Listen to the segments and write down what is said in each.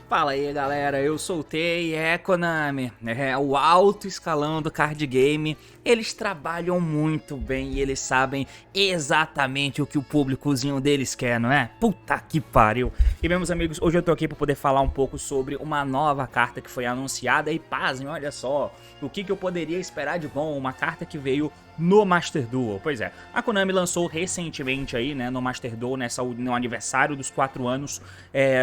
Fala aí galera, eu sou o Tei, Konami, o alto escalão do card game. Eles trabalham muito bem e eles sabem exatamente o que o públicozinho deles quer, não é? Puta que pariu! E meus amigos, hoje eu tô aqui pra poder falar um pouco sobre uma nova carta que foi anunciada e pasmem, olha só, o que eu poderia esperar de bom, uma carta que veio no Master Duel. Pois é, a Konami lançou recentemente aí, né, no Master Duel, no aniversário dos 4 anos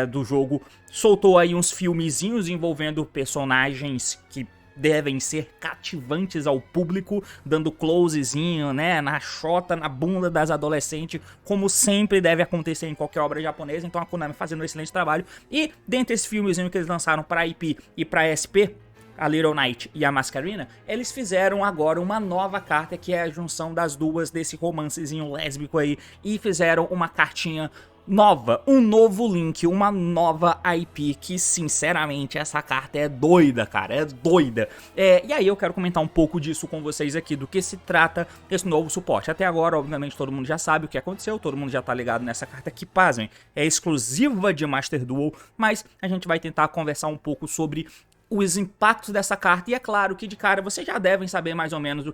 do jogo, soltou aí uns filmezinhos envolvendo personagens que devem ser cativantes ao público, dando closezinho, né, na chota, na bunda das adolescentes, como sempre deve acontecer em qualquer obra japonesa. Então a Konami fazendo um excelente trabalho. E dentre esses filmezinhos que eles lançaram para IP e para SP, a Little Knight e a Masquerina, eles fizeram agora uma nova carta que é a junção das duas desse romancezinho lésbico aí, e fizeram uma cartinha nova, um novo Link, uma nova IP, que sinceramente essa carta é doida, cara, é doida. E aí eu quero comentar um pouco disso com vocês aqui, do que se trata esse novo suporte. Até agora, obviamente, todo mundo já sabe o que aconteceu, todo mundo já tá ligado nessa carta que, pasmem, é exclusiva de Master Duel, mas a gente vai tentar conversar um pouco sobre os impactos dessa carta, e é claro que de cara vocês já devem saber mais ou menos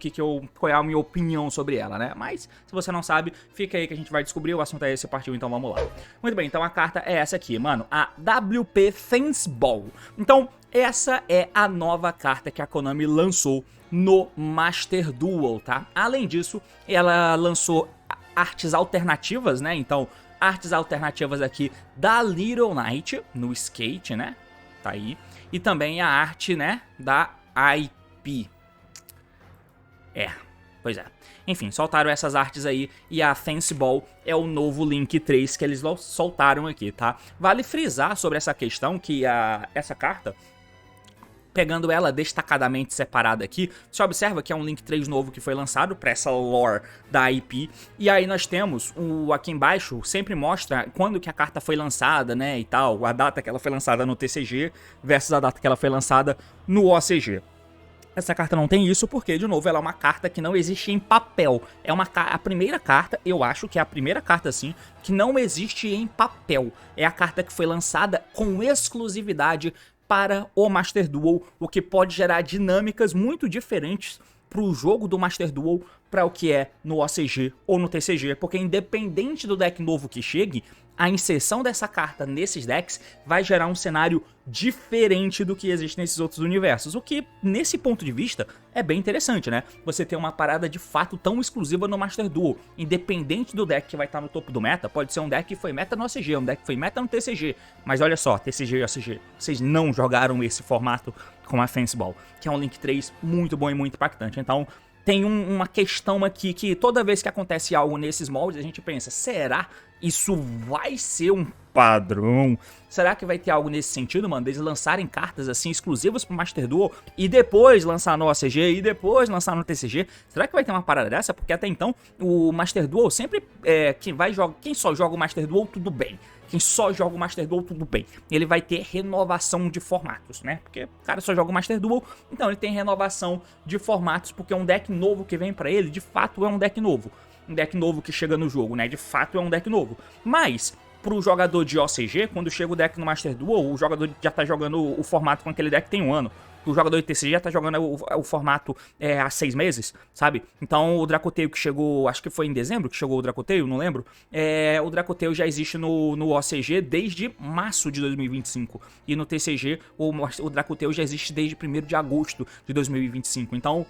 qual é a minha opinião sobre ela, né? Mas se você não sabe, fica aí que a gente vai descobrir, o assunto é esse, partiu, então vamos lá. Muito bem, então a carta é essa aqui, mano, a WP Fanceball. Então essa é a nova carta que a Konami lançou no Master Duel, tá? Além disso, ela lançou artes alternativas, né? Então, artes alternativas aqui da Little Knight no skate, né? Tá aí. E também a arte, né, da IP. Pois é. Enfim, soltaram essas artes aí e a Fanceball é o novo Link 3 que eles soltaram aqui, tá? Vale frisar sobre essa questão que essa carta, pegando ela destacadamente separada aqui, você observa que é um Link 3 novo que foi lançado para essa lore da IP. E aí nós temos, aqui embaixo, sempre mostra quando que a carta foi lançada, né, e tal, a data que ela foi lançada no TCG versus a data que ela foi lançada no OCG. Essa carta não tem isso porque, de novo, ela é uma carta que não existe em papel. É a primeira carta, eu acho que é a primeira carta, assim, que não existe em papel. É a carta que foi lançada com exclusividade para o Master Duel, o que pode gerar dinâmicas muito diferentes para o jogo do Master Duel para o que é no OCG ou no TCG, porque independente do deck novo que chegue, a inserção dessa carta nesses decks vai gerar um cenário diferente do que existe nesses outros universos, o que, nesse ponto de vista, é bem interessante, né? Você ter uma parada de fato tão exclusiva no Master Duel, independente do deck que vai estar no topo do meta. Pode ser um deck que foi meta no OCG, um deck que foi meta no TCG, mas olha só, TCG e OCG, vocês não jogaram esse formato com a Fanceball, que é um Link 3 muito bom e muito impactante. Então tem uma questão aqui que toda vez que acontece algo nesses moldes, a gente pensa, será isso vai ser um padrão? Será que vai ter algo nesse sentido, mano, deles lançarem cartas assim exclusivas pro Master Duel e depois lançar no OCG e depois lançar no TCG? Será que vai ter uma parada dessa? Porque até então o Master Duel sempre quem só joga o Master Duel, tudo bem. Quem só joga o Master Duel, tudo bem. Ele vai ter renovação de formatos, né? Porque o cara só joga o Master Duel, então ele tem renovação de formatos, porque um deck novo que vem pra ele, de fato é um deck novo. Um deck novo que chega no jogo, né? De fato é um deck novo. Mas pro jogador de OCG, quando chega o deck no Master Duel, o jogador já tá jogando o formato com aquele deck tem um ano. O jogador de TCG já tá jogando o formato há 6 meses, sabe? Então o Dracoteio que chegou, acho que foi em dezembro que chegou o Dracoteio, não lembro. O Dracoteio já existe no OCG desde março de 2025. E no TCG o Dracoteio já existe desde 1º de agosto de 2025. Então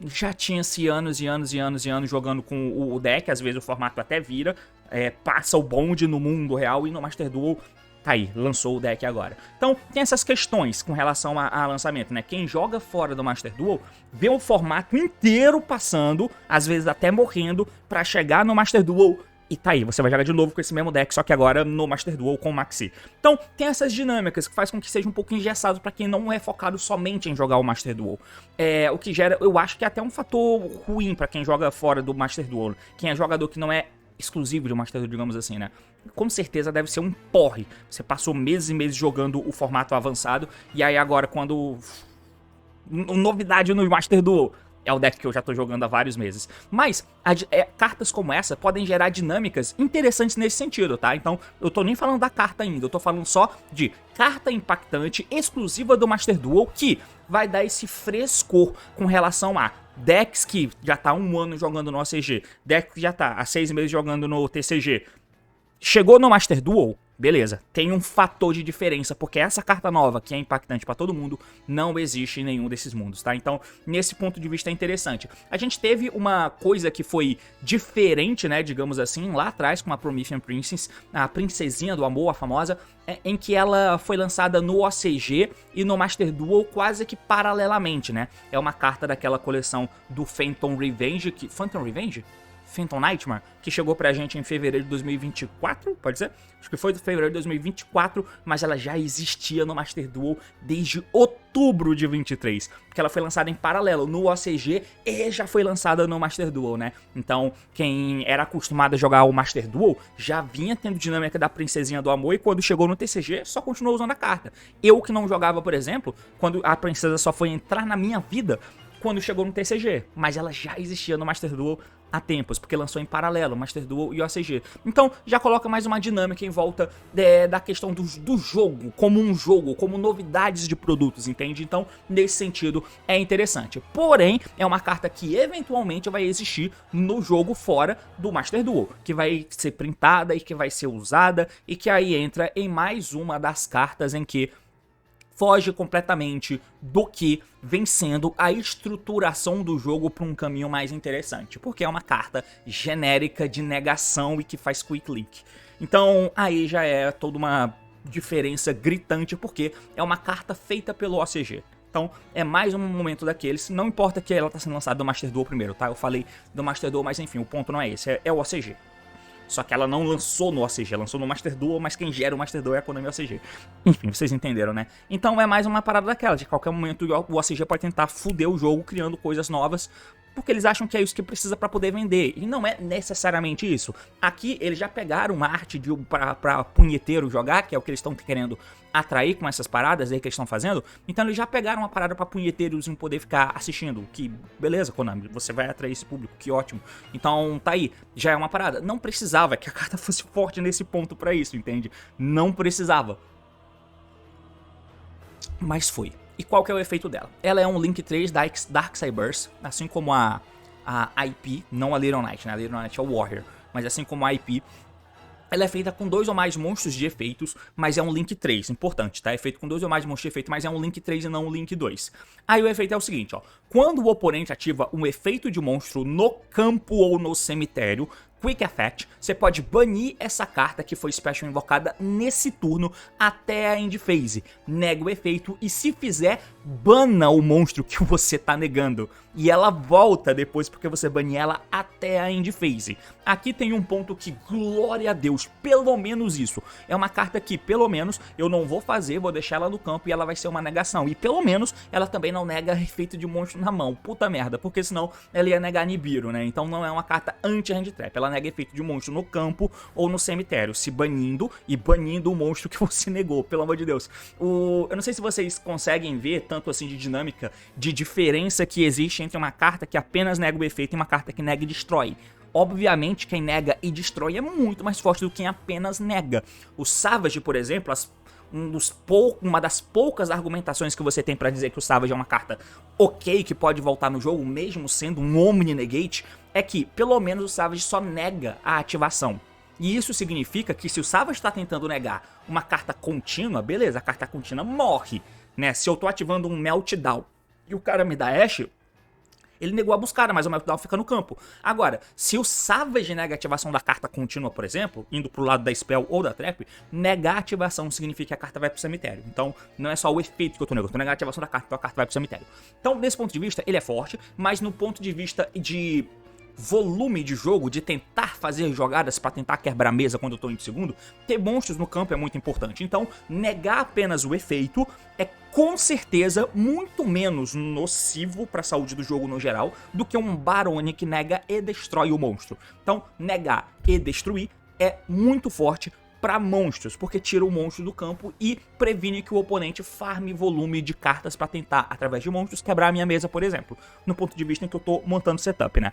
já tinha-se anos e anos e anos e anos jogando com o deck. Às vezes o formato até vira, passa o bonde no mundo real, e no Master Duel tá aí, lançou o deck agora. Então tem essas questões com relação a lançamento, né? Quem joga fora do Master Duel vê o formato inteiro passando, às vezes até morrendo, pra chegar no Master Duel e tá aí, você vai jogar de novo com esse mesmo deck, só que agora no Master Duel com o Maxi. Então tem essas dinâmicas que faz com que seja um pouco engessado pra quem não é focado somente em jogar o Master Duel. O que gera, eu acho que é até um fator ruim pra quem joga fora do Master Duel. Quem é jogador que não é exclusivo de Master Duel, digamos assim, né? com certeza deve ser um porre. Você passou meses e meses jogando o formato avançado, e aí agora quando... novidade no Master Duel. É o deck que eu já tô jogando há vários meses. Mas cartas como essa podem gerar dinâmicas interessantes nesse sentido, tá? Então eu tô nem falando da carta ainda, eu tô falando só de carta impactante exclusiva do Master Duel que vai dar esse frescor com relação a decks que já tá há 1 ano jogando no OCG, deck que já tá há 6 meses jogando no TCG. Chegou no Master Duel, beleza, tem um fator de diferença, porque essa carta nova, que é impactante pra todo mundo, não existe em nenhum desses mundos, tá? Então, nesse ponto de vista é interessante. A gente teve uma coisa que foi diferente, né, digamos assim, lá atrás com a Promethean Princess, a Princesinha do Amor, a famosa, em que ela foi lançada no OCG e no Master Duel quase que paralelamente, né? É uma carta daquela coleção do Phantom Revenge, Phantom Revenge? Phantom Nightmare, que chegou pra gente em fevereiro de 2024, pode ser? Acho que foi de fevereiro de 2024, mas ela já existia no Master Duel desde outubro de 23, porque ela foi lançada em paralelo no OCG e já foi lançada no Master Duel, né? Então, quem era acostumado a jogar o Master Duel já vinha tendo dinâmica da Princesinha do Amor e quando chegou no TCG só continuou usando a carta. Eu que não jogava, por exemplo, quando a princesa só foi entrar na minha vida quando chegou no TCG, mas ela já existia no Master Duel há tempos, porque lançou em paralelo Master Duel e OCG. Então já coloca mais uma dinâmica em volta da questão do jogo, como novidades de produtos, entende? Então nesse sentido é interessante. Porém, é uma carta que eventualmente vai existir no jogo fora do Master Duel, que vai ser printada e que vai ser usada e que aí entra em mais uma das cartas em que foge completamente do que vem sendo a estruturação do jogo para um caminho mais interessante, porque é uma carta genérica de negação e que faz quick link. Então aí já é toda uma diferença gritante, porque é uma carta feita pelo OCG. Então é mais um momento daqueles, não importa que ela está sendo lançada do Master Duel primeiro, tá? Eu falei do Master Duel, mas enfim, o ponto não é esse, é o OCG. Só que ela não lançou no OCG, lançou no Master Duel, mas quem gera o Master Duel é a Konami OCG. Enfim, vocês entenderam, né? Então é mais uma parada daquela, de qualquer momento o OCG pode tentar foder o jogo criando coisas novas, porque eles acham que é isso que precisa pra poder vender, e não é necessariamente isso. Aqui eles já pegaram uma arte pra punheteiro jogar, que é o que eles estão querendo atrair com essas paradas aí que eles estão fazendo, então eles já pegaram uma parada pra punheteiros não poder ficar assistindo, que beleza, Konami, você vai atrair esse público, que ótimo. Então tá aí, já é uma parada. Não precisava que a carta fosse forte nesse ponto pra isso, entende? Não precisava. Mas foi. E qual que é o efeito dela? Ela é um Link 3 da Darksiders, assim como a IP, não a Little Knight, né? A Little Knight é o Warrior, mas assim como a IP, ela é feita com 2 ou mais monstros de efeitos, mas é um Link 3, importante, tá? É feito com 2 ou mais monstros de efeito, mas é um Link 3 e não um Link 2. Aí o efeito é o seguinte, ó. Quando o oponente ativa um efeito de monstro no campo ou no cemitério, Quick Effect, você pode banir essa carta que foi Special invocada nesse turno até a End Phase. Nega o efeito e se fizer, bana o monstro que você tá negando. E ela volta depois porque você bane ela até a End Phase. Aqui tem um ponto que, glória a Deus, pelo menos isso. É uma carta que, pelo menos, eu não vou fazer, vou deixar ela no campo e ela vai ser uma negação. E pelo menos, ela também não nega efeito de monstro na mão. Puta merda, porque senão ela ia negar Nibiru, né? Então não é uma carta anti-hand trap. Ela nega efeito de monstro no campo ou no cemitério, se banindo e banindo o monstro que você negou, pelo amor de Deus. Eu não sei se vocês conseguem ver tanto assim de dinâmica, de diferença que existe entre uma carta que apenas nega o efeito e uma carta que nega e destrói. Obviamente, quem nega e destrói é muito mais forte do que quem apenas nega. O Savage, por exemplo, uma das poucas argumentações que você tem pra dizer que o Savage é uma carta ok, que pode voltar no jogo, mesmo sendo um Omni Negate, é que, pelo menos, o Savage só nega a ativação. E isso significa que se o Savage está tentando negar uma carta contínua, beleza, a carta contínua morre, né? Se eu tô ativando um Meltdown e o cara me dá Ash, ele negou a buscada, mas o Meltdown fica no campo. Agora, se o Savage nega a ativação da carta contínua, por exemplo, indo pro lado da Spell ou da Trap, negar a ativação significa que a carta vai pro cemitério. Então, não é só o efeito que eu tô negando, eu tô negando a ativação da carta, então a carta vai pro cemitério. Então, nesse ponto de vista, ele é forte, mas no ponto de vista de volume de jogo, de tentar fazer jogadas pra tentar quebrar a mesa quando eu tô em segundo, ter monstros no campo é muito importante. Então, negar apenas o efeito é com certeza muito menos nocivo pra saúde do jogo no geral do que um Barone que nega e destrói o monstro. Então, negar e destruir é muito forte para monstros, porque tira o monstro do campo e previne que o oponente farme volume de cartas para tentar, através de monstros, quebrar a minha mesa, por exemplo, no ponto de vista em que eu tô montando setup, né?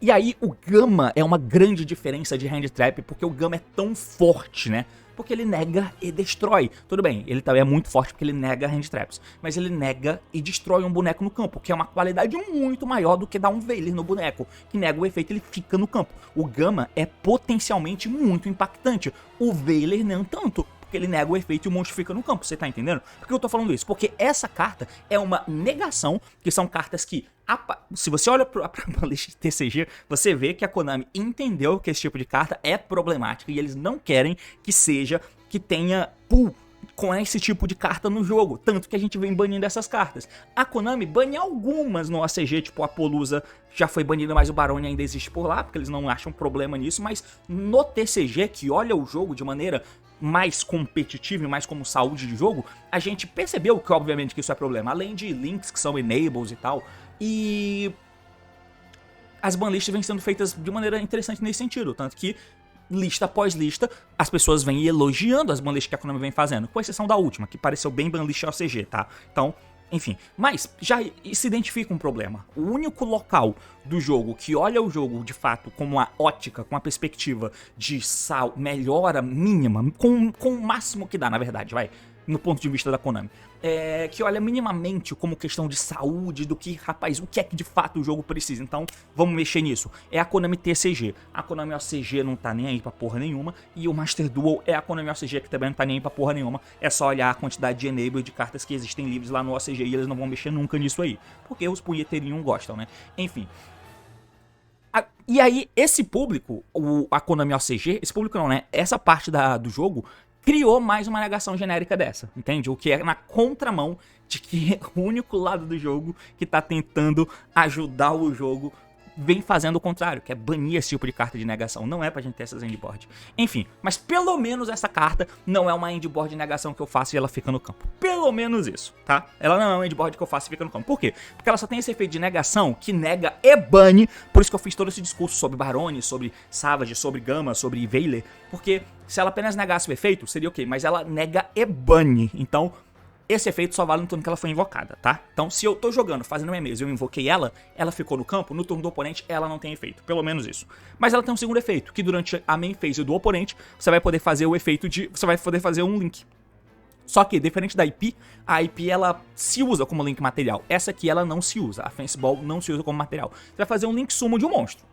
E aí o Gama é uma grande diferença de Hand Trap, porque o Gama é tão forte, né? Porque ele nega e destrói. Tudo bem, ele também é muito forte porque ele nega Hand Traps, mas ele nega e destrói um boneco no campo, que é uma qualidade muito maior do que dar um Veiler no boneco, que nega o efeito, ele fica no campo. O Gama é potencialmente muito impactante, o Veiler não tanto, porque ele nega o efeito e o monstro fica no campo, você tá entendendo? Por que eu tô falando isso? Porque essa carta é uma negação, que são cartas que, se você olha pra lista de TCG, você vê que a Konami entendeu que esse tipo de carta é problemática e eles não querem que tenha pool com esse tipo de carta no jogo, tanto que a gente vem banindo essas cartas. A Konami bane algumas no ACG, tipo a Polusa já foi banida, mas o Barone ainda existe por lá, porque eles não acham problema nisso, mas no TCG, que olha o jogo de maneira mais competitivo e mais como saúde de jogo, a gente percebeu que obviamente que isso é problema, além de links que são enables e tal, e as banlistas vêm sendo feitas de maneira interessante nesse sentido, tanto que lista após lista, as pessoas vêm elogiando as banlistas que a Konami vem fazendo, com exceção da última, que pareceu bem banlist OCG, tá? Então, enfim, mas já se identifica um problema. O único local do jogo que olha o jogo de fato com uma ótica, com uma perspectiva de melhora mínima, com o máximo que dá, na verdade, vai, no ponto de vista da Konami, que olha minimamente como questão de saúde, do que, rapaz, o que é que de fato o jogo precisa, então vamos mexer nisso. É a Konami TCG, a Konami OCG não tá nem aí pra porra nenhuma, e o Master Duel é a Konami OCG que também não tá nem aí pra porra nenhuma, é só olhar a quantidade de enable de cartas que existem livres lá no OCG e eles não vão mexer nunca nisso aí, porque os punheteirinhos gostam, né? Enfim. E aí, esse público, a Konami OCG, esse público não, né? Essa parte do jogo criou mais uma negação genérica dessa, entende? O que é na contramão de que o único lado do jogo que tá tentando ajudar o jogo vem fazendo o contrário, que é banir esse tipo de carta de negação. Não é pra gente ter essas endboard. Enfim, mas pelo menos essa carta não é uma endboard de negação que eu faço e ela fica no campo. Pelo menos isso, tá? Ela não é uma endboard que eu faço e fica no campo. Por quê? Porque ela só tem esse efeito de negação que nega e bane. Por isso que eu fiz todo esse discurso sobre Barone, sobre Savage, sobre Gama, sobre Veiler. Porque se ela apenas negasse o efeito, seria ok. Mas ela nega e bane. Então, esse efeito só vale no turno que ela foi invocada, tá? Então, se eu tô jogando, fazendo minha mesa e eu invoquei ela ficou no campo, no turno do oponente ela não tem efeito, pelo menos isso. Mas ela tem um segundo efeito, que durante a main phase do oponente, você vai poder fazer o efeito de... você vai poder fazer um link. Só que, diferente da IP, a IP ela se usa como link material. Essa aqui ela não se usa, a Fancy Ball não se usa como material. Você vai fazer um link summon de um monstro.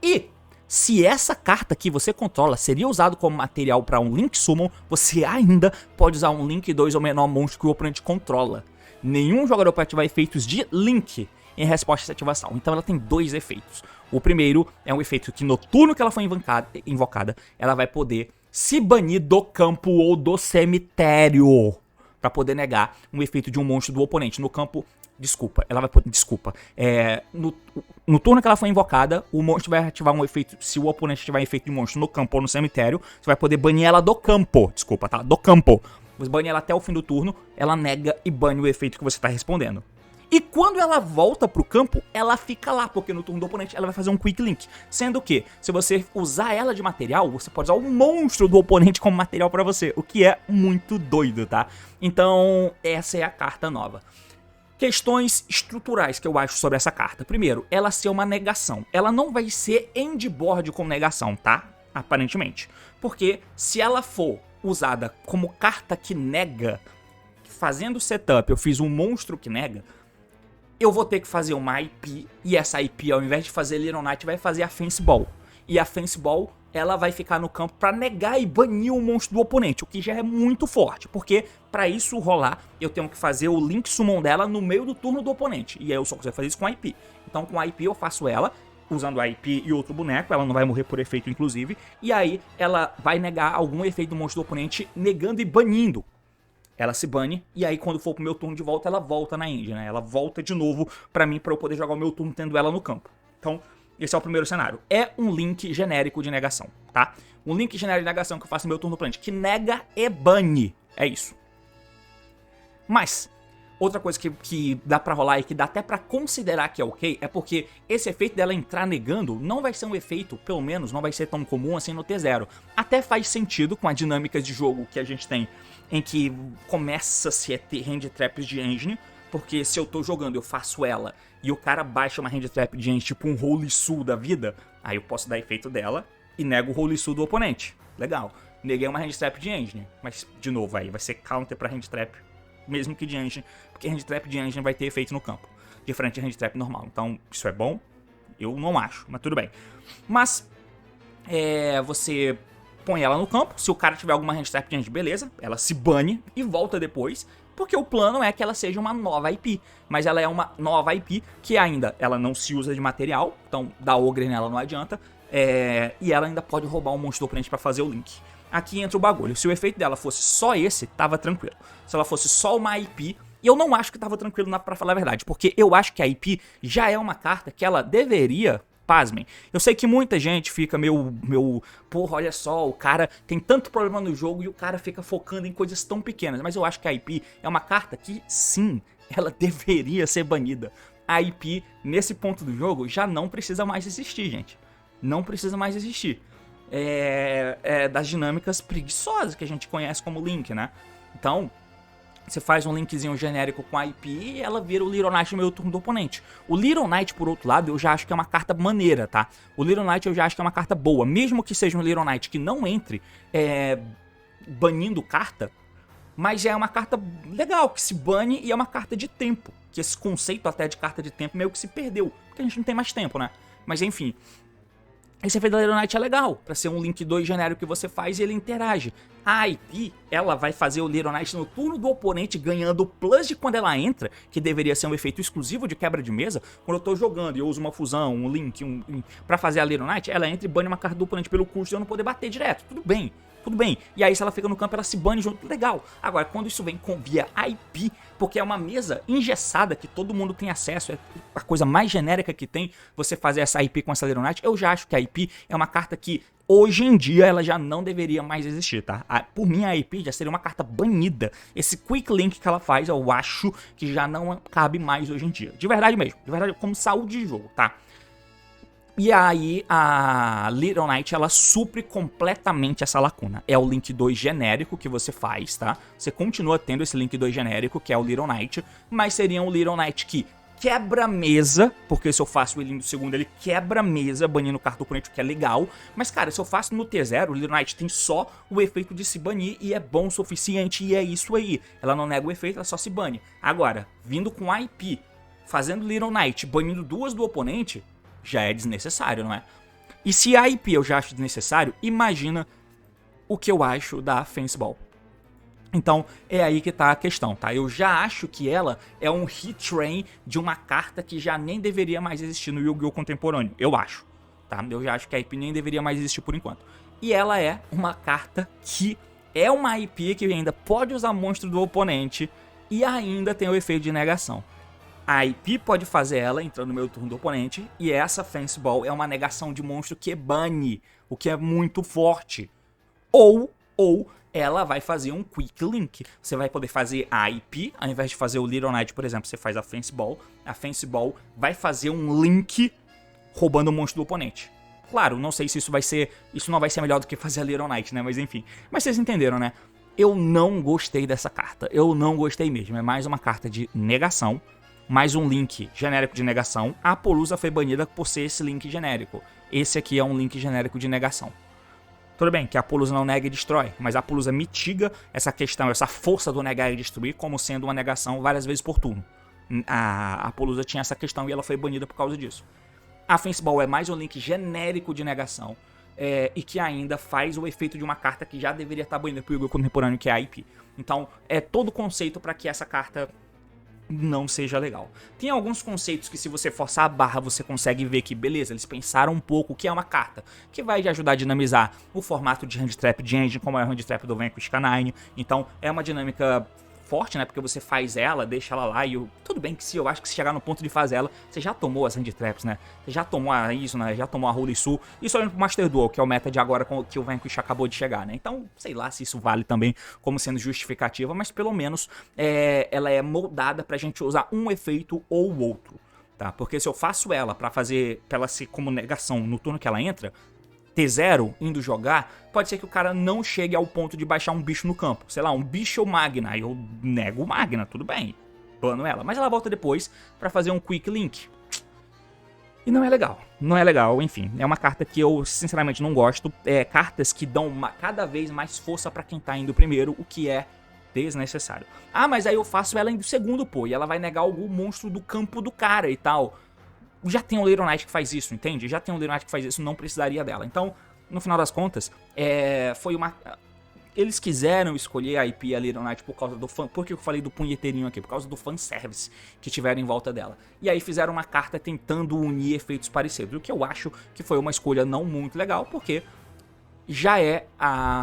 E se essa carta que você controla seria usado como material para um Link Summon, você ainda pode usar um Link 2 ou menor monstro que o oponente controla. Nenhum jogador pode ativar efeitos de Link em resposta a essa ativação. Então ela tem dois efeitos. O primeiro é um efeito que no turno que ela foi invocada, ela vai poder se banir do campo ou do cemitério para poder negar um efeito de um monstro do oponente. No campo... Desculpa, ela vai poder. Desculpa. No turno que ela foi invocada, o monstro vai ativar um efeito. Se o oponente ativar um efeito de monstro no campo ou no cemitério, você vai poder banir ela do campo. Desculpa, tá? Do campo. Você bane ela até o fim do turno, ela nega e bane o efeito que você tá respondendo. E quando ela volta pro campo, ela fica lá, porque no turno do oponente ela vai fazer um Quick Link. Sendo que, se você usar ela de material, você pode usar o monstro do oponente como material pra você, o que é muito doido, tá? Então, essa é a carta nova. Questões estruturais que eu acho sobre essa carta. Primeiro, ela ser uma negação. Ela não vai ser endboard com negação, tá? Aparentemente. Porque se ela for usada como carta que nega, fazendo setup, eu fiz um monstro que nega, eu vou ter que fazer uma IP, e essa IP, ao invés de fazer Little Knight, vai fazer a Fancy Ball. E a Fancy Ball, ela vai ficar no campo pra negar e banir o monstro do oponente, o que já é muito forte, porque pra isso rolar, eu tenho que fazer o Link Summon dela no meio do turno do oponente, e aí eu só consigo fazer isso com a IP. Então com a IP eu faço ela, usando a IP e outro boneco, ela não vai morrer por efeito inclusive, e aí ela vai negar algum efeito do monstro do oponente, negando e banindo. Ela se bane, e aí quando for pro meu turno de volta, ela volta na engine, né? Ela volta de novo pra mim, pra eu poder jogar o meu turno tendo ela no campo. Então, esse é o primeiro cenário. É um link genérico de negação, tá? Um link genérico de negação que eu faço no meu turno do oponente, que nega e bane. É isso. Mas, Outra coisa que dá pra rolar e que dá até pra considerar que é ok, é porque esse efeito dela entrar negando não vai ser um efeito, pelo menos, não vai ser tão comum assim no T0. Até faz sentido com a dinâmica de jogo que a gente tem, em que começa-se a ter hand traps de engine, porque se eu tô jogando, eu faço ela, e o cara baixa uma hand trap de engine, tipo um Holy Soul da vida, aí eu posso dar efeito dela e nego o Holy Soul do oponente. Legal. Neguei uma hand trap de engine, mas, de novo, aí vai ser counter pra hand trap, mesmo que de engine, porque hand trap de engine vai ter efeito no campo, diferente de hand trap normal. Então, isso é bom? Eu não acho, mas tudo bem. Mas, você põe ela no campo, se o cara tiver alguma hand trap de engine, beleza, ela se bane e volta depois, porque o plano é que ela seja uma nova IP, mas ela é uma nova IP que ainda ela não se usa de material, então dar ogre nela não adianta, e ela ainda pode roubar um monstro do oponente pra fazer o link. Aqui entra o bagulho, se o efeito dela fosse só esse, tava tranquilo. Se ela fosse só uma IP, e eu não acho que tava tranquilo pra falar a verdade, porque eu acho que a IP já é uma carta que ela deveria... Pasmem, eu sei que muita gente fica porra, olha só, o cara tem tanto problema no jogo e o cara fica focando em coisas tão pequenas, mas eu acho que a IP é uma carta que, sim, ela deveria ser banida. A IP, nesse ponto do jogo, já não precisa mais existir, gente. Não precisa mais existir. Das dinâmicas preguiçosas que a gente conhece como Link, né? Então... você faz um linkzinho genérico com a IP e ela vira o Little Knight no meio turno do oponente. O Little Knight, por outro lado, eu já acho que é uma carta maneira, tá? O Little Knight eu já acho que é uma carta boa. Mesmo que seja um Little Knight que não entre banindo carta, mas é uma carta legal, que se bane e é uma carta de tempo. Que esse conceito até de carta de tempo meio que se perdeu, porque a gente não tem mais tempo, né? Mas enfim... esse efeito da Little Knight é legal, pra ser um Link 2 genérico que você faz e ele interage. A IP, ela vai fazer o Little Knight no turno do oponente ganhando plus de quando ela entra, que deveria ser um efeito exclusivo de quebra de mesa. Quando eu tô jogando e eu uso uma fusão, um Link, pra fazer a Little Knight, ela entra e bane uma carta do oponente pelo custo e eu não poder bater direto. Tudo bem. Tudo bem, e aí se ela fica no campo ela se bane junto, legal. Agora, quando isso vem via IP, porque é uma mesa engessada que todo mundo tem acesso, é a coisa mais genérica que tem, você fazer essa IP com essa Little Knight, eu já acho que a IP é uma carta que hoje em dia ela já não deveria mais existir, tá? Por mim a IP já seria uma carta banida. Esse Quick Link que ela faz eu acho que já não cabe mais hoje em dia, de verdade mesmo, de verdade, como saúde de jogo, tá? E aí a Little Knight ela supre completamente essa lacuna. É o Link 2 genérico que você faz, tá? Você continua tendo esse Link 2 genérico, que é o Little Knight, mas seria um Little Knight que quebra a mesa, porque se eu faço ele no segundo ele quebra a mesa, banindo carta do oponente, o que é legal. Mas cara, se eu faço no T0, o Little Knight tem só o efeito de se banir e é bom o suficiente e é isso aí. Ela não nega o efeito, ela só se bane. Agora, vindo com a IP, fazendo Little Knight, banindo duas do oponente... já é desnecessário, não é? E se a IP eu já acho desnecessário, imagina o que eu acho da Fenceball. Então, é aí que tá a questão, tá? Eu já acho que ela é um retrain de uma carta que já nem deveria mais existir no Yu-Gi-Oh! Contemporâneo. Eu acho, tá? Eu já acho que a IP nem deveria mais existir por enquanto. E ela é uma carta que é uma IP que ainda pode usar monstro do oponente e ainda tem o efeito de negação. A IP pode fazer ela entrando no meio turno do oponente, e essa Fenceball é uma negação de monstro que bane, o que é muito forte. Ou ela vai fazer um Quick Link. Você vai poder fazer a IP, ao invés de fazer o Little Knight, por exemplo, você faz a Fenceball vai fazer um Link roubando o monstro do oponente. Claro, não sei se isso não vai ser melhor do que fazer a Little Knight, né, mas enfim. Mas vocês entenderam, né? Eu não gostei dessa carta, eu não gostei mesmo, é mais uma carta de negação. Mais um link genérico de negação. A Apollousa foi banida por ser esse link genérico. Esse aqui é um link genérico de negação. Tudo bem que a Apollousa não nega e destrói, mas a Apollousa mitiga essa questão, essa força do negar e destruir como sendo uma negação várias vezes por turno. A Apollousa tinha essa questão e ela foi banida por causa disso. A Fenceball é mais um link genérico de negação. E que ainda faz o efeito de uma carta que já deveria estar banida pro Yu-Gi-Oh! Contemporâneo, que é a IP. Então, é todo o conceito para que essa carta não seja legal. Tem alguns conceitos que se você forçar a barra você consegue ver que beleza, eles pensaram um pouco o que é uma carta, que vai ajudar a dinamizar o formato de hand trap de engine, como é o hand trap do Vanquish Canine. Então é uma dinâmica forte, né? Porque você faz ela, deixa ela lá e tudo bem que se eu acho que se chegar no ponto de fazer ela, você já tomou as Hand Traps, né? Você já tomou isso, né? Já tomou a Holy Soul. Isso olhando pro Master Duel, que é o meta de agora que o Vanquish acabou de chegar, né? Então, sei lá se isso vale também como sendo justificativa, mas pelo menos ela é moldada pra gente usar um efeito ou outro, tá? Porque se eu faço ela pra ela ser como negação no turno que ela entra, T0 indo jogar, pode ser que o cara não chegue ao ponto de baixar um bicho no campo. Sei lá, um bicho ou Magna. Aí eu nego o Magna, tudo bem. Bano ela. Mas ela volta depois pra fazer um Quick Link. E não é legal. Não é legal, enfim. É uma carta que eu, sinceramente, não gosto. Cartas que dão cada vez mais força pra quem tá indo primeiro, o que é desnecessário. Ah, mas aí eu faço ela indo segundo, pô. E ela vai negar algum monstro do campo do cara e tal. Já tem um Little Knight que faz isso, entende? Já tem um Little Knight que faz isso, não precisaria dela. Então, no final das contas, foi uma... Eles quiseram escolher a IP a Little Knight por causa do fan... Por que eu falei do punheteirinho aqui? Por causa do fanservice que tiveram em volta dela. E aí fizeram uma carta tentando unir efeitos parecidos. O que eu acho que foi uma escolha não muito legal, porque já é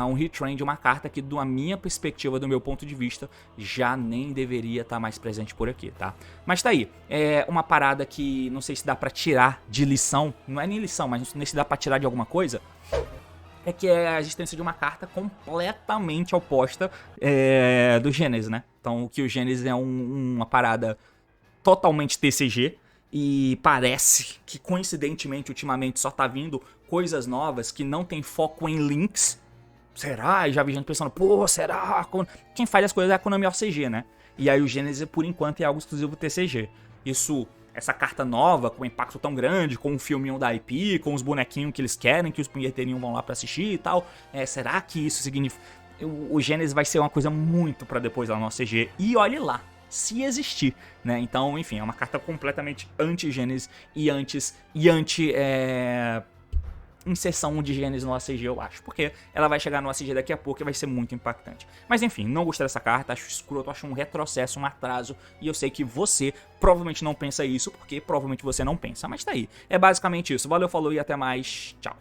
um retrain de uma carta que, da minha perspectiva, do meu ponto de vista, já nem deveria estar mais presente por aqui, tá? Mas tá aí, é uma parada que não sei se dá pra tirar de lição, não é nem lição, mas não sei se dá pra tirar de alguma coisa, é que é a existência de uma carta completamente oposta do Gênesis, né? Então, o que o Gênesis é uma parada totalmente TCG, e parece que, coincidentemente, ultimamente só tá vindo coisas novas que não tem foco em links. Será? E já vi gente pensando, pô, será? Quem faz as coisas é a Konami OCG, né? E aí o Gênesis, por enquanto, é algo exclusivo TCG. Essa carta nova, com um impacto tão grande, com um filminho da IP, com os bonequinhos que eles querem, que os punheteirinhos vão lá pra assistir e tal. Será que isso significa... O Gênesis vai ser uma coisa muito pra depois lá no OCG. E olhe lá, se existir, né? Então, enfim, é uma carta completamente anti-Gênesis e anti inserção de Gênesis no ACG, eu acho, porque ela vai chegar no ACG daqui a pouco e vai ser muito impactante. Mas enfim, não gostei dessa carta, acho escroto, acho um retrocesso, um atraso, e eu sei que você provavelmente não pensa isso, porque provavelmente você não pensa, mas tá aí. É basicamente isso. Valeu, falou e até mais. Tchau.